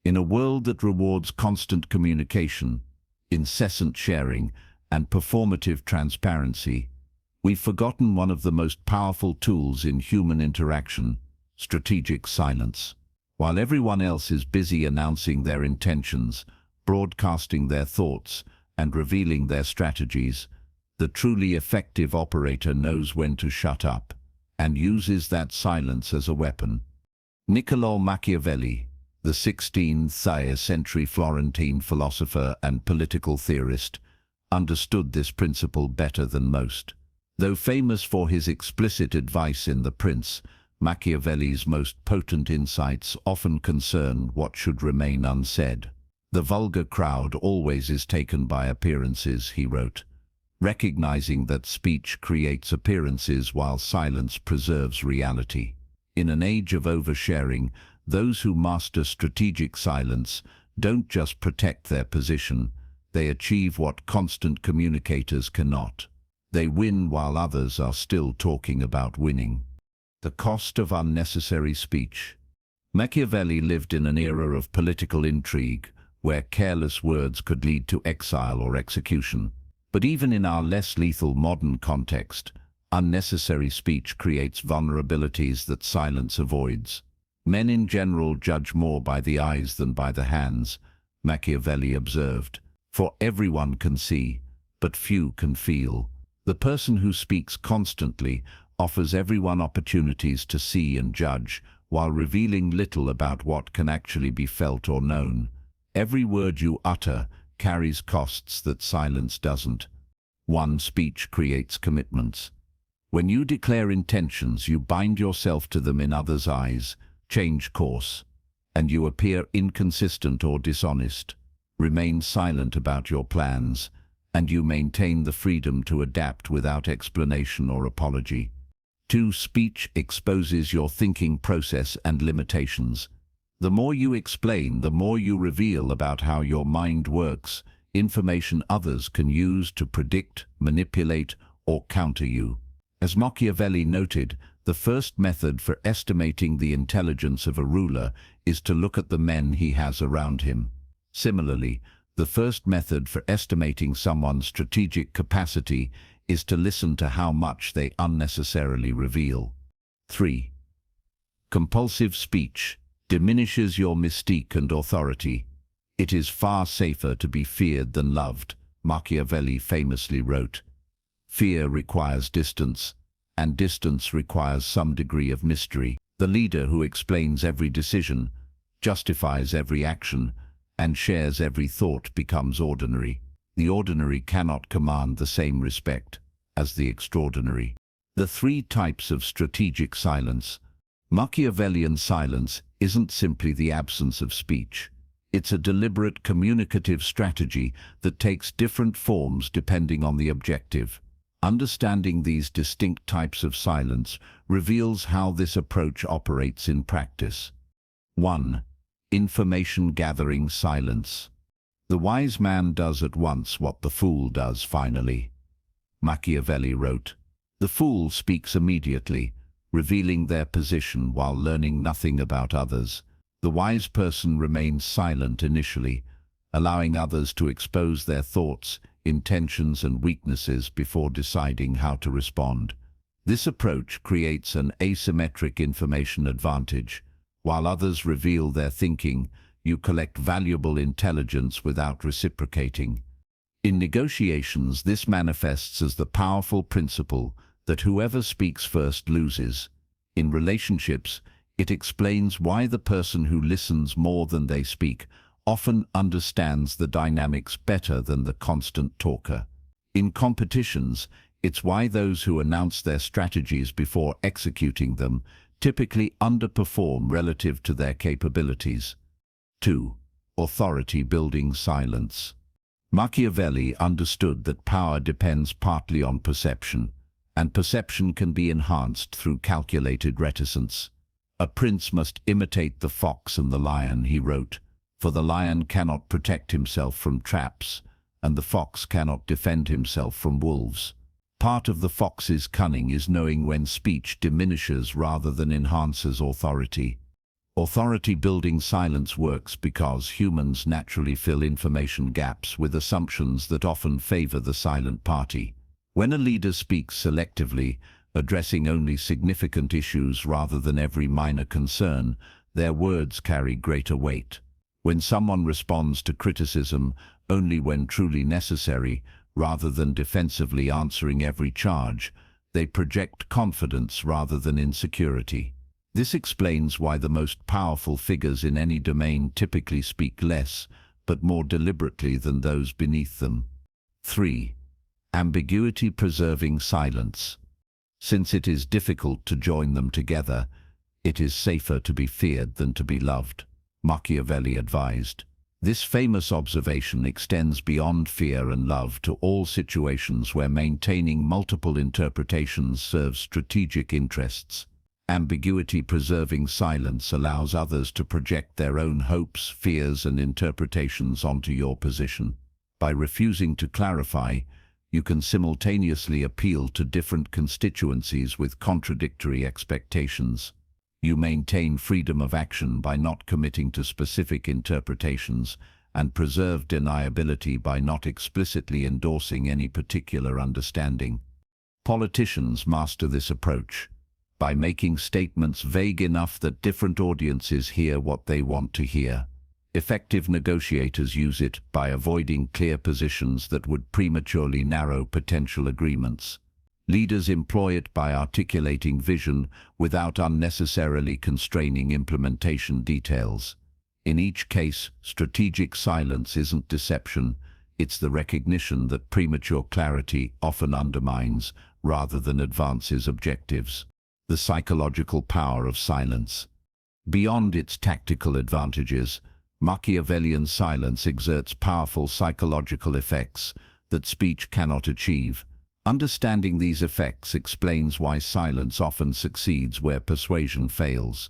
In a world that rewards constant communication, incessant sharing, and performative transparency, we've forgotten one of the most powerful tools in human interaction: strategic silence. While everyone else is busy announcing their intentions, broadcasting their thoughts, and revealing their strategies, the truly effective operator knows when to shut up and uses that silence as a weapon. Niccolò Machiavelli, the 16th century Florentine philosopher and political theorist, understood this principle better than most. Though famous for his explicit advice in The Prince, Machiavelli's most potent insights often concern what should remain unsaid. "The vulgar crowd always is taken by appearances," he wrote, recognizing that speech creates appearances while silence preserves reality. In an age of oversharing, those who master strategic silence don't just protect their position, they achieve what constant communicators cannot. They win while others are still talking about winning. The cost of unnecessary speech. Machiavelli lived in an era of political intrigue, where careless words could lead to exile or execution. But even in our less lethal modern context, unnecessary speech creates vulnerabilities that silence avoids. Men in general judge more by the eyes than by the hands, Machiavelli observed. For everyone can see, but few can feel. The person who speaks constantly offers everyone opportunities to see and judge, while revealing little about what can actually be felt or known. Every word you utter carries costs that silence doesn't. One speech creates commitments. When you declare intentions, you bind yourself to them in others' eyes, change course, and you appear inconsistent or dishonest. Remain silent about your plans, and you maintain the freedom to adapt without explanation or apology. 2. Speech exposes your thinking process and limitations. The more you explain, the more you reveal about how your mind works, information others can use to predict, manipulate, or counter you. As Machiavelli noted, the first method for estimating the intelligence of a ruler is to look at the men he has around him. Similarly, the first method for estimating someone's strategic capacity is to listen to how much they unnecessarily reveal. 3. Compulsive speech diminishes your mystique and authority. It is far safer to be feared than loved, Machiavelli famously wrote. Fear requires distance, and distance requires some degree of mystery. The leader who explains every decision, justifies every action, and shares every thought becomes ordinary. The ordinary cannot command the same respect as the extraordinary. The 3 types of strategic silence. Machiavellian silence isn't simply the absence of speech. It's a deliberate communicative strategy that takes different forms depending on the objective. Understanding these distinct types of silence reveals how this approach operates in practice. 1. Information-gathering silence. The wise man does at once what the fool does finally. Machiavelli wrote, "The fool speaks immediately, revealing their position while learning nothing about others. The wise person remains silent initially, allowing others to expose their thoughts, intentions, and weaknesses before deciding how to respond. This approach creates an asymmetric information advantage. While others reveal their thinking, you collect valuable intelligence without reciprocating. In negotiations, this manifests as the powerful principle that whoever speaks first loses. In relationships, it explains why the person who listens more than they speak often understands the dynamics better than the constant talker. In competitions, it's why those who announce their strategies before executing them typically underperform relative to their capabilities. 2. Authority-building silence. Machiavelli understood that power depends partly on perception, and perception can be enhanced through calculated reticence. A prince must imitate the fox and the lion, he wrote, for the lion cannot protect himself from traps, and the fox cannot defend himself from wolves. Part of the fox's cunning is knowing when speech diminishes rather than enhances authority. Authority-building silence works because humans naturally fill information gaps with assumptions that often favor the silent party. When a leader speaks selectively, addressing only significant issues rather than every minor concern, their words carry greater weight. When someone responds to criticism only when truly necessary, rather than defensively answering every charge, they project confidence rather than insecurity. This explains why the most powerful figures in any domain typically speak less, but more deliberately than those beneath them. 3. Ambiguity-preserving silence. Since it is difficult to join them together, it is safer to be feared than to be loved, Machiavelli advised. This famous observation extends beyond fear and love to all situations where maintaining multiple interpretations serves strategic interests. Ambiguity-preserving silence allows others to project their own hopes, fears, and interpretations onto your position. By refusing to clarify, you can simultaneously appeal to different constituencies with contradictory expectations. You maintain freedom of action by not committing to specific interpretations and preserve deniability by not explicitly endorsing any particular understanding. Politicians master this approach by making statements vague enough that different audiences hear what they want to hear. Effective negotiators use it by avoiding clear positions that would prematurely narrow potential agreements. Leaders employ it by articulating vision without unnecessarily constraining implementation details. In each case, strategic silence isn't deception, it's the recognition that premature clarity often undermines rather than advances objectives. The psychological power of silence. Beyond its tactical advantages, Machiavellian silence exerts powerful psychological effects that speech cannot achieve. Understanding these effects explains why silence often succeeds where persuasion fails.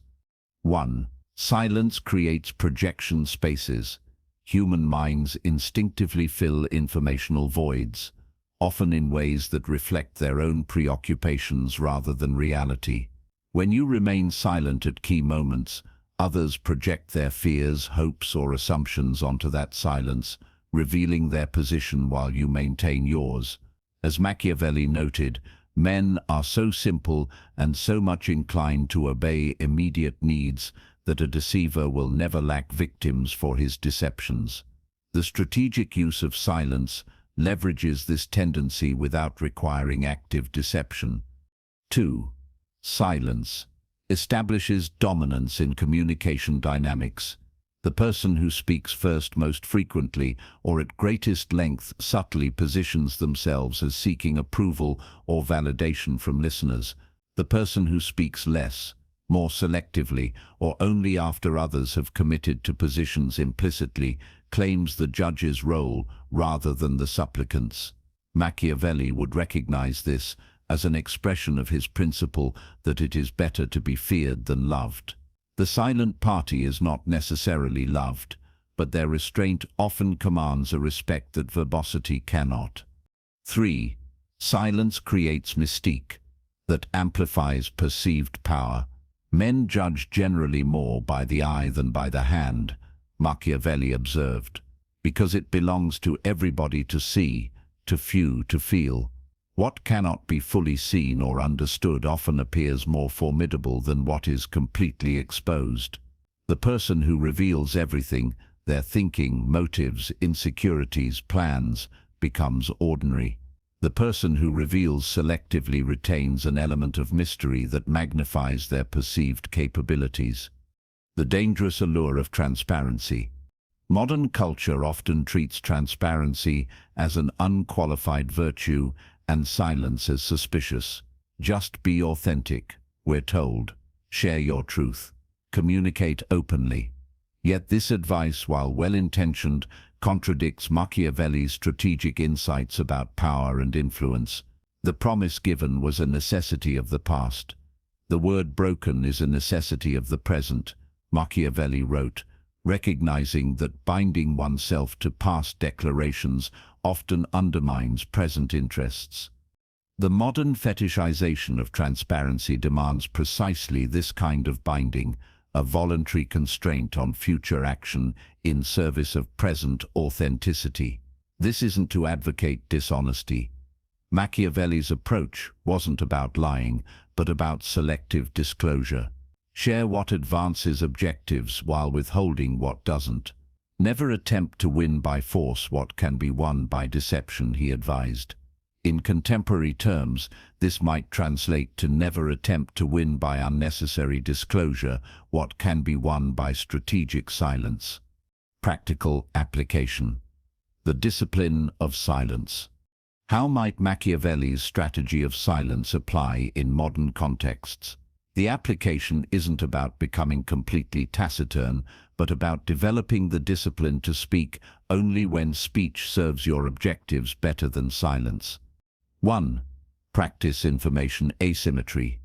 1. Silence creates projection spaces. Human minds instinctively fill informational voids, often in ways that reflect their own preoccupations rather than reality. When you remain silent at key moments, others project their fears, hopes, or assumptions onto that silence, revealing their position while you maintain yours. As Machiavelli noted, men are so simple and so much inclined to obey immediate needs that a deceiver will never lack victims for his deceptions. The strategic use of silence leverages this tendency without requiring active deception. 2. Silence establishes dominance in communication dynamics. The person who speaks first most frequently or at greatest length subtly positions themselves as seeking approval or validation from listeners. The person who speaks less, more selectively, or only after others have committed to positions implicitly, claims the judge's role rather than the supplicant's. Machiavelli would recognize this as an expression of his principle that it is better to be feared than loved. The silent party is not necessarily loved, but their restraint often commands a respect that verbosity cannot. 3. Silence creates mystique that amplifies perceived power. Men judge generally more by the eye than by the hand, Machiavelli observed, because it belongs to everybody to see, to few to feel. What cannot be fully seen or understood often appears more formidable than what is completely exposed. The person who reveals everything, their thinking, motives, insecurities, plans, becomes ordinary. The person who reveals selectively retains an element of mystery that magnifies their perceived capabilities. The dangerous allure of transparency. Modern culture often treats transparency as an unqualified virtue and silence as suspicious. Just be authentic, we're told. Share your truth. Communicate openly. Yet this advice, while well-intentioned, contradicts Machiavelli's strategic insights about power and influence. The promise given was a necessity of the past. The word broken is a necessity of the present, Machiavelli wrote, recognizing that binding oneself to past declarations often undermines present interests. The modern fetishization of transparency demands precisely this kind of binding, a voluntary constraint on future action in service of present authenticity. This isn't to advocate dishonesty. Machiavelli's approach wasn't about lying, but about selective disclosure. Share what advances objectives while withholding what doesn't. Never attempt to win by force what can be won by deception, he advised. In contemporary terms, this might translate to never attempt to win by unnecessary disclosure what can be won by strategic silence. Practical application. The discipline of silence. How might Machiavelli's strategy of silence apply in modern contexts? The application isn't about becoming completely taciturn, but about developing the discipline to speak only when speech serves your objectives better than silence. 1. Practice information asymmetry.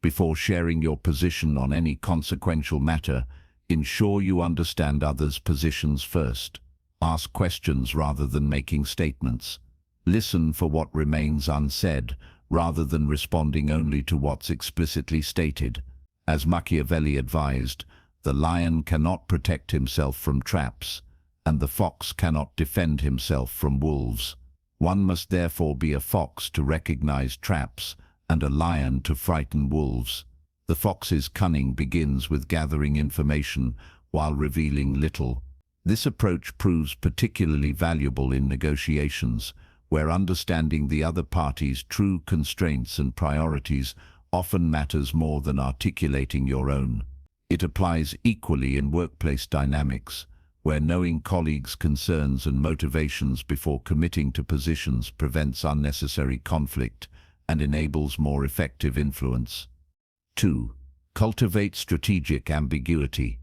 Before sharing your position on any consequential matter, ensure you understand others' positions first. Ask questions rather than making statements. Listen for what remains unsaid, rather than responding only to what's explicitly stated. As Machiavelli advised, the lion cannot protect himself from traps, and the fox cannot defend himself from wolves. One must therefore be a fox to recognize traps, and a lion to frighten wolves. The fox's cunning begins with gathering information while revealing little. This approach proves particularly valuable in negotiations, where understanding the other party's true constraints and priorities often matters more than articulating your own. It applies equally in workplace dynamics, where knowing colleagues' concerns and motivations before committing to positions prevents unnecessary conflict and enables more effective influence. 2. Cultivate strategic ambiguity.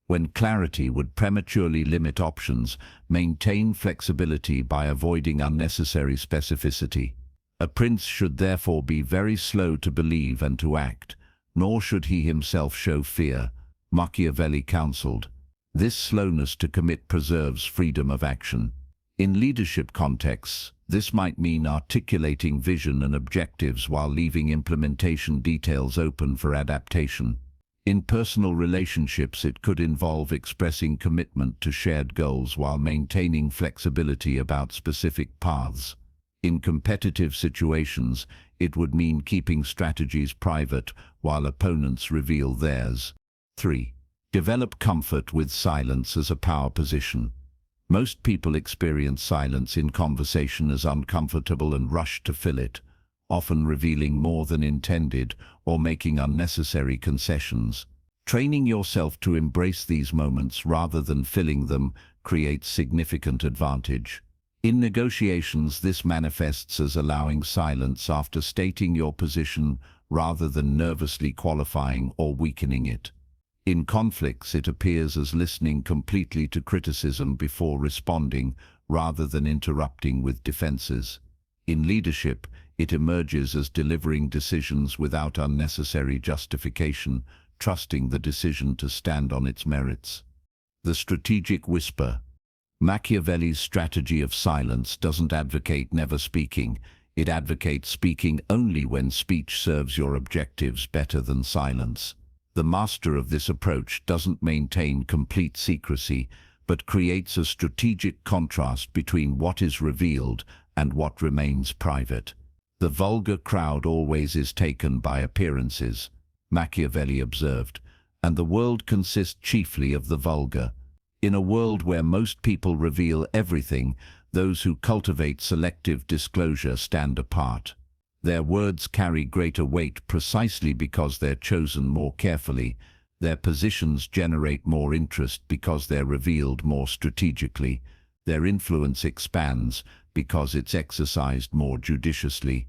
When clarity would prematurely limit options, maintain flexibility by avoiding unnecessary specificity. A prince should therefore be very slow to believe and to act, nor should he himself show fear, Machiavelli counseled. This slowness to commit preserves freedom of action. In leadership contexts, this might mean articulating vision and objectives while leaving implementation details open for adaptation. In personal relationships, it could involve expressing commitment to shared goals while maintaining flexibility about specific paths. In competitive situations, it would mean keeping strategies private while opponents reveal theirs. 3. Develop comfort with silence as a power position. Most people experience silence in conversation as uncomfortable and rush to fill it, often revealing more than intended or making unnecessary concessions. Training yourself to embrace these moments rather than filling them creates significant advantage. In negotiations, this manifests as allowing silence after stating your position rather than nervously qualifying or weakening it. In conflicts, it appears as listening completely to criticism before responding rather than interrupting with defenses. In leadership, it emerges as delivering decisions without unnecessary justification, trusting the decision to stand on its merits. The strategic whisper. Machiavelli's strategy of silence doesn't advocate never speaking. It advocates speaking only when speech serves your objectives better than silence. The master of this approach doesn't maintain complete secrecy, but creates a strategic contrast between what is revealed and what remains private. The vulgar crowd always is taken by appearances, Machiavelli observed, and the world consists chiefly of the vulgar. In a world where most people reveal everything, those who cultivate selective disclosure stand apart. Their words carry greater weight precisely because they're chosen more carefully. Their positions generate more interest because they're revealed more strategically. Their influence expands because it's exercised more judiciously.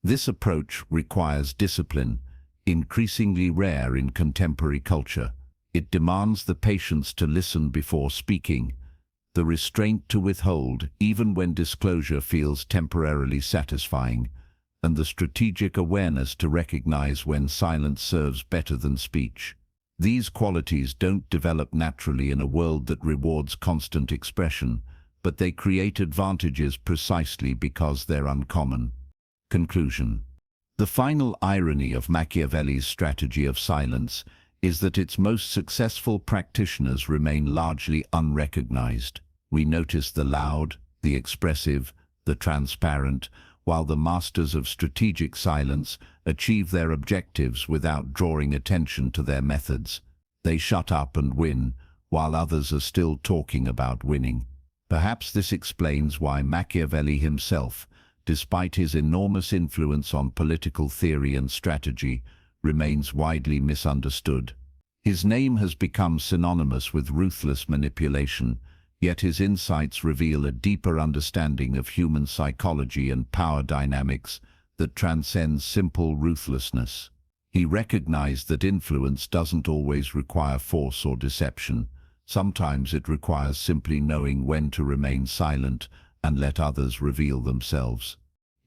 This approach requires discipline, increasingly rare in contemporary culture. It demands the patience to listen before speaking, the restraint to withhold even when disclosure feels temporarily satisfying, and the strategic awareness to recognize when silence serves better than speech. These qualities don't develop naturally in a world that rewards constant expression, but they create advantages precisely because they're uncommon. Conclusion. The final irony of Machiavelli's strategy of silence is that its most successful practitioners remain largely unrecognized. We notice the loud, the expressive, the transparent, while the masters of strategic silence achieve their objectives without drawing attention to their methods. They shut up and win, while others are still talking about winning. Perhaps this explains why Machiavelli himself, despite his enormous influence on political theory and strategy, remains widely misunderstood. His name has become synonymous with ruthless manipulation, yet his insights reveal a deeper understanding of human psychology and power dynamics that transcends simple ruthlessness. He recognized that influence doesn't always require force or deception. Sometimes it requires simply knowing when to remain silent and let others reveal themselves.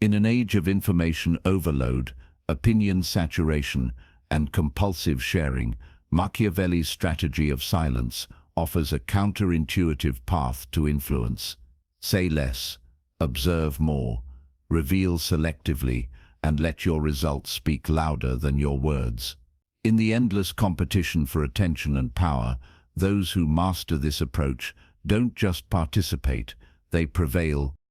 In an age of information overload, opinion saturation, and compulsive sharing, Machiavelli's strategy of silence offers a counterintuitive path to influence. Say less, observe more, reveal selectively, and let your results speak louder than your words. In the endless competition for attention and power, those who master this approach don't just participate, they prevail,